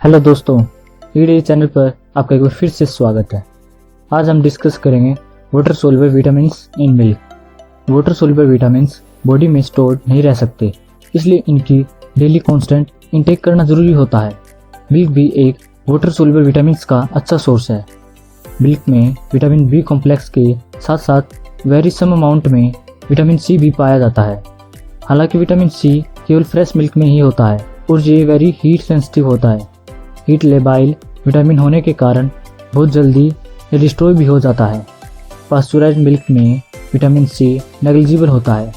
Hello दोस्तों, ED channel पर आपका एक बार फिर से स्वागत है। आज हम डिस्कस करेंगे water soluble vitamins in milk. Water soluble vitamins body में स्टोर नहीं रह सकते, इसलिए इनकी डेली कांस्टेंट इंटेक करना जरूरी होता है। मिल्क भी एक वाटर सोल्युबल विटामिन्स का अच्छा सोर्स है। मिल्क में विटामिन बी कॉम्प्लेक्स के साथ साथ वेरी सम अमाउंट में विटामिन सी भी पाया जाता है। हालांकि विटामिन सी केवल फ्रेश मिल्क में ही होता है और ये वेरी हीट सेंसिटिव होता है। हीट लेबाइल विटामिन होने के कारण बहुत जल्दी डिस्ट्रॉय भी हो जाता है। पास्चुराइज्ड मिल्क में विटामिन सी नेग्लिजिबल होता है।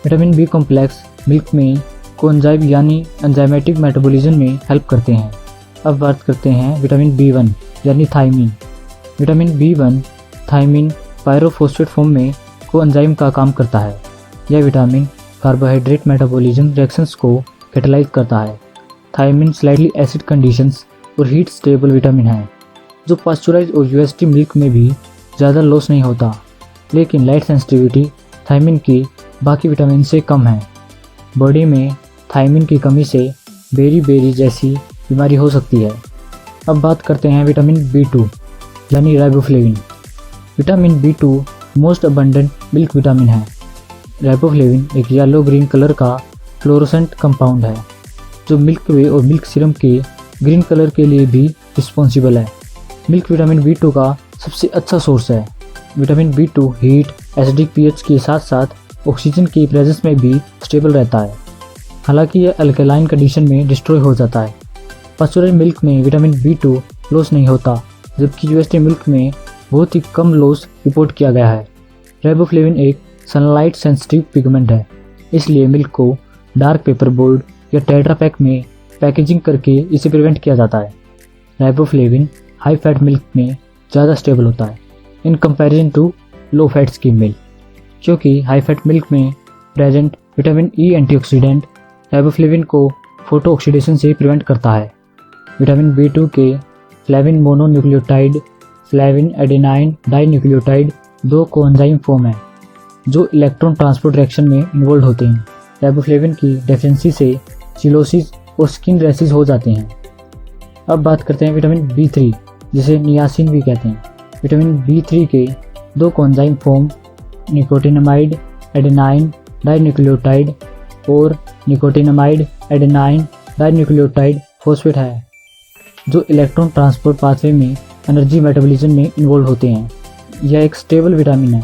विटामिन बी कॉम्प्लेक्स मिल्क में कोएंजाइम यानी एंजाइमेटिक मेटाबॉलिज्म में हेल्प करते हैं। अब बात करते हैं विटामिन B1 यानी thiamine. Vitamin B1 thiamine pyrophosphate form में कोएंजाइम का काम करता है। यह विटामिन कार्बोहाइड्रेट मेटाबॉलिज्म रिएक्शंस को कैटालाइज करता है। थायमिन स्लाइटली एसिड कंडीशंस और हीट स्टेबल विटामिन है, जो पास्चुराइज्ड और यूएसटी मिल्क में भी ज़्यादा लॉस नहीं होता, लेकिन लाइट सेंसिटिविटी थायमिन की बाकी विटामिन से कम है। बॉडी में थायमिन की कमी से बेरी जैसी बीमारी हो सकती है। अब बात करते हैं विटामिन B2 यानी riboflavin. Vitamin B2 most abundant milk vitamin है। राइबोफ्लेविन एक येलो ग्रीन कलर का फ्लोरोसेंट कंपाउंड है, जो मिल्क वे और मिल्क सीरम के ग्रीन कलर के लिए भी रिस्पॉन्सिबल है। मिल्क विटामिन B2 का सबसे अच्छा सोर्स है। Vitamin B2 heat, acidic pH के साथ साथ ऑक्सीजन की प्रेजेंस में भी स्टेबल रहता है। हालांकि यह अल्कलाइन कंडीशन में डिस्ट्रॉय हो जाता है। पास्चुराइज्ड मिल्क में विटामिन B2 लॉस नहीं होता, जबकि यूएसटी मिल्क में बहुत ही कम लॉस रिपोर्ट किया गया है। राइबोफ्लेविन एक सनलाइट सेंसिटिव पिगमेंट है, इसलिए मिल्क को डार्क पेपर बोर्ड या टेट्रा पैक में पैकेजिंग करके इसे प्रिवेंट किया जाता है। राइबोफ्लेविन हाई फैट मिल्क में ज़्यादा स्टेबल होता है in comparison to low fat skim milk, क्योंकि हाई फैट मिल्क में present vitamin E antioxidant riboflavin को फोटो ऑक्सीडेशन से प्रिवेंट करता है। विटामिन B2 के flavin mononucleotide, flavin adenine dinucleotide दो कोएंजाइम फॉर्म है, जो इलेक्ट्रॉन ट्रांसपोर्ट रिएक्शन में इन्वॉल्व होते हैं। राइबोफ्लेविन की डेफिशिएंसी से सिलोसिस और स्किन रैशेज हो जाते हैं। अब बात करते हैं विटामिन B3 जिसे नियासिन भी कहते हैं। विटामिन B3 के दो coenzyme form nicotinamide adenine dinucleotide और निकोटिनामाइड एडेनाइन डाइन्यूक्लियोटाइड फॉस्फेट है, जो इलेक्ट्रॉन ट्रांसपोर्ट पाथवे में एनर्जी मेटाबॉलिज्म में इन्वॉल्व होते हैं। यह एक स्टेबल विटामिन है,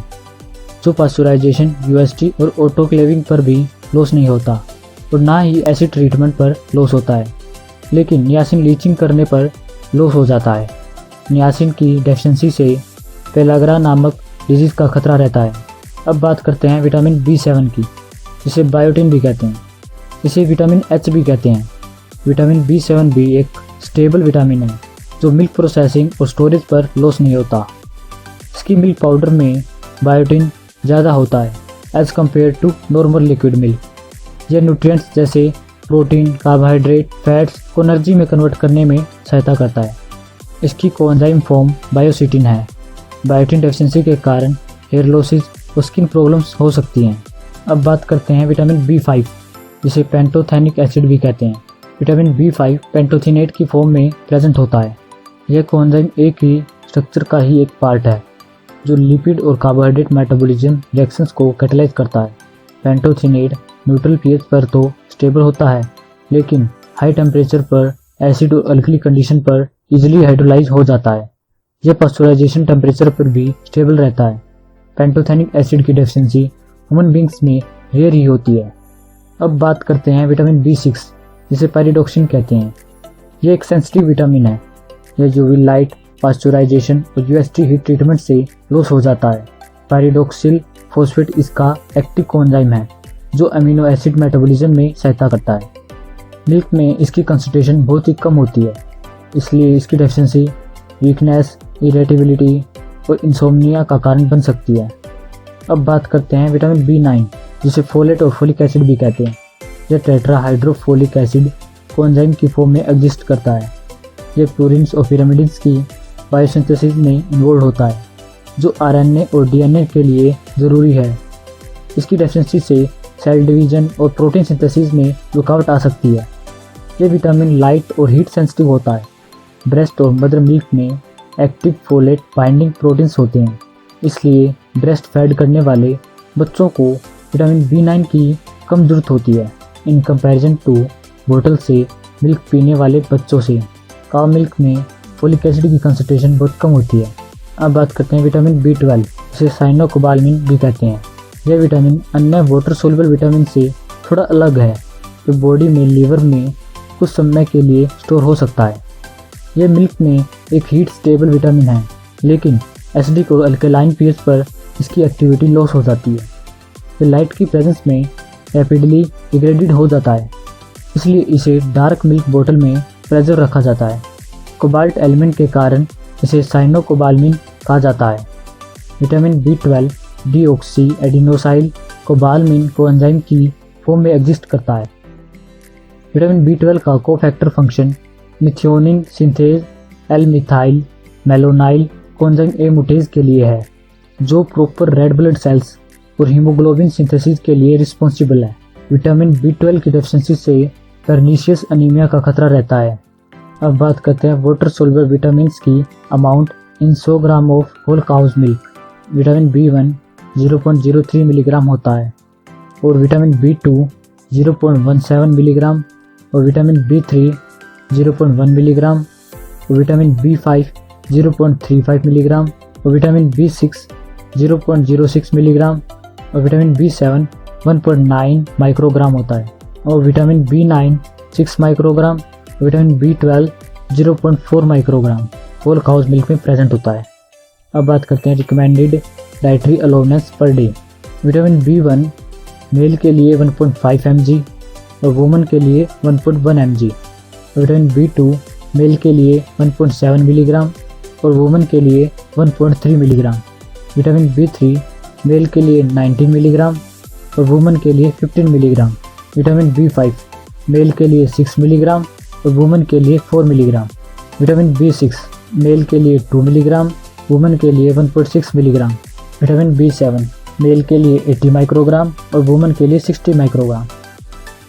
जो पास्चुराइजेशन, यूएसटी और ऑटोक्लेविंग पर भी लॉस नहीं होता और ना ही एसिड ट्रीटमेंट पर लॉस होता है, लेकिन नियासिन लीचिंग करने पर लॉस हो जाता है। नियासिन की डेफिशिएंसी से पेलाग्रा नामक डिजीज़ का खतरा रहता है। अब बात करते हैं विटामिन B7 की, जिसे बायोटिन भी कहते हैं। इसे विटामिन H भी कहते हैं। विटामिन B7 भी एक स्टेबल विटामिन है, जो मिल्क प्रोसेसिंग और स्टोरेज पर लॉस नहीं होता। इसकी मिल्क पाउडर में बायोटिन ज़्यादा होता है as compare to normal liquid milk. यह न्यूट्रिएंट्स जैसे प्रोटीन, कार्बोहाइड्रेट, फैट्स को एनर्जी में कन्वर्ट करने में सहायता करता है। इसकी कोएंजाइम फॉर्म बायोसिटिन है। बायोटिन डेफिशिएंसी के कारण हेयर लॉसेज और स्किन प्रॉब्लम्स हो सकती हैं। अब बात करते हैं विटामिन B5 जिसे पेंटोथेनिक एसिड भी कहते हैं। विटामिन B5 पेंटोथिनेट की फॉर्म में प्रेजेंट होता है। यह कोएंजाइम एक ही स्ट्रक्चर का ही एक पार्ट है, जो लिपिड और कार्बोहाइड्रेट मेटाबॉलिज्म रिएक्शंस को कैटालाइज करता है। पेंटोथिनेट न्यूट्रल pH पर तो स्टेबल होता है, लेकिन हाई टेम्परेचर पर एसिड और अल्कली कंडीशन पर इजीली हाइड्रोलाइज हो जाता है। यह पास्चुराइजेशन टेम्परेचर पर भी स्टेबल रहता है। पेंटोथेनिक एसिड की डेफिशिएंसी ह्यूमन बींग्स में रेयर ही होती है। अब बात करते हैं विटामिन B6 जिसे पैरिडोक्सिन कहते हैं। यह एक सेंसिटिव विटामिन है। यह यूवी लाइट, पास्चुराइजेशन और यूएसटी हीट ट्रीटमेंट से लॉस हो जाता है। पैरिडोक्सिल फॉस्फेट इसका एक्टिव कोएंजाइम है, जो अमीनो एसिड मेटाबॉलिज्म में सहायता करता है। मिल्क में इसकी कंसंट्रेशन बहुत ही कम होती है, इसलिए इसकी डेफिशिएंसी वीकनेस, इरिटेबिलिटी और इंसोम्निया का कारण बन सकती है। अब बात करते हैं विटामिन B9 जिसे फोलेट और फोलिक एसिड भी कहते हैं। यह टेट्राहाइड्रोफोलिक एसिड कोएंजाइम की फॉर्म में एग्जिस्ट करता है। यह प्यूरिन्स और पिरामिड्स की बायोसिंथेसिस में इन्वॉल्व होता है, जो RNA और DNA के लिए ज़रूरी है। इसकी डेफिशिएंसी से सेल डिवीजन और प्रोटीन सिंथेसिस में रुकावट आ सकती है। ये विटामिन लाइट और हीट सेंसिटिव होता है। ब्रेस्ट और मदर मिल्क में एक्टिव फोलेट बाइंडिंग प्रोटीन्स होते हैं, इसलिए ब्रेस्ट फीड करने वाले बच्चों को विटामिन B9 की कम जरूरत होती है इन कंपैरिजन टू बोतल से मिल्क पीने वाले बच्चों से। काव मिल्क में फोलिक एसिड की कंसंट्रेशन बहुत कम होती है। अब बात करते हैं विटामिन B12, जिसे साइनोकोबालामिन भी कहते हैं। यह विटामिन अन्य वाटर सोल्युबल विटामिन से थोड़ा अलग है, जो बॉडी में लीवर में कुछ समय के लिए स्टोर हो सकता है। यह मिल्क में एक हीट स्टेबल विटामिन है, लेकिन एसिडिक और अल्कलाइन पीएच पर इसकी एक्टिविटी लॉस हो जाती है। ये लाइट की प्रेजेंस में रैपिडली डिग्रेडेड हो जाता है, इसलिए इसे डार्क मिल्क बोतल में प्रेजर रखा जाता है। कोबाल्ट एलिमेंट के कारण इसे साइनोकोबालामिन कहा जाता है। Vitamin B12 deoxy adenosyl cobalamin coenzyme की फॉर्म में एग्जिस्ट करता है। विटामिन B12 का cofactor function methionine synthase L-methyl malonyl coenzyme A mutase के लिए है, जो प्रॉपर रेड ब्लड सेल्स और हीमोग्लोबिन सिंथेसिस के लिए रिस्पॉन्सिबल है। विटामिन B12 की डेफिशिएंसी से पर्नीशियस अनीमिया का खतरा रहता है। अब बात करते हैं वाटर सोल्युबल विटामिन्स की amount in 100 gram of whole cow's milk. Vitamin B1 0.03 milligram होता है और विटामिन B2 0.17 मिलीग्राम और विटामिन B3 0.1 मिलीग्राम और विटामिन B5 0.35 मिलीग्राम और विटामिन B6 0.06 मिलीग्राम और विटामिन B7 1.9 माइक्रोग्राम होता है और विटामिन B9 6 माइक्रोग्राम और vitamin B12 0.4 microgram whole cow's milk में प्रेजेंट होता है। अब बात करते हैं recommended dietary allowance per day. Vitamin B1 male के लिए 1.5 mg और वुमन के लिए 1.1 mg। विटामिन B2 मेल के लिए 1.7 मिलीग्राम और वुमन के लिए 1.3 मिलीग्राम। विटामिन B3 मेल के लिए 19 मिलीग्राम और वुमन के लिए 15 मिलीग्राम। विटामिन B5 मेल के लिए 6 मिलीग्राम और वुमन के लिए 4 मिलीग्राम। विटामिन B6 मेल के लिए 2 मिलीग्राम, वुमन के लिए 1.6 मिलीग्राम। विटामिन B7 मेल के लिए 80 माइक्रोग्राम और वुमन के लिए 60 माइक्रोग्राम।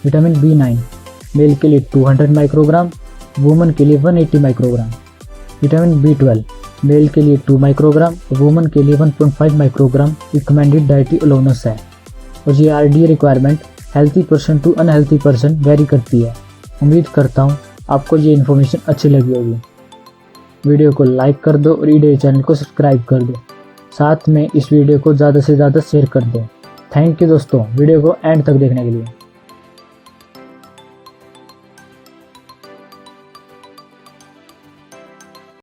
विटामिन B9 मेल के लिए 200 माइक्रोग्राम, वुमन के लिए 180 माइक्रोग्राम। विटामिन B12 मेल के लिए 2 माइक्रोग्राम और वुमन के लिए 1.5 माइक्रोग्राम रिकमेंडेड डाइटरी अलाउंस है। और ये RDA requirement healthy person to unhealthy person vary करती है। उम्मीद करता हूँ आपको ये इन्फॉर्मेशन अच्छी लगी होगी। वीडियो को लाइक कर दो और ईडे चैनल को सब्सक्राइब कर दो। साथ में इस वीडियो को ज़्यादा से ज़्यादा शेयर कर दो। थैंक यू दोस्तों वीडियो को एंड तक देखने के लिए।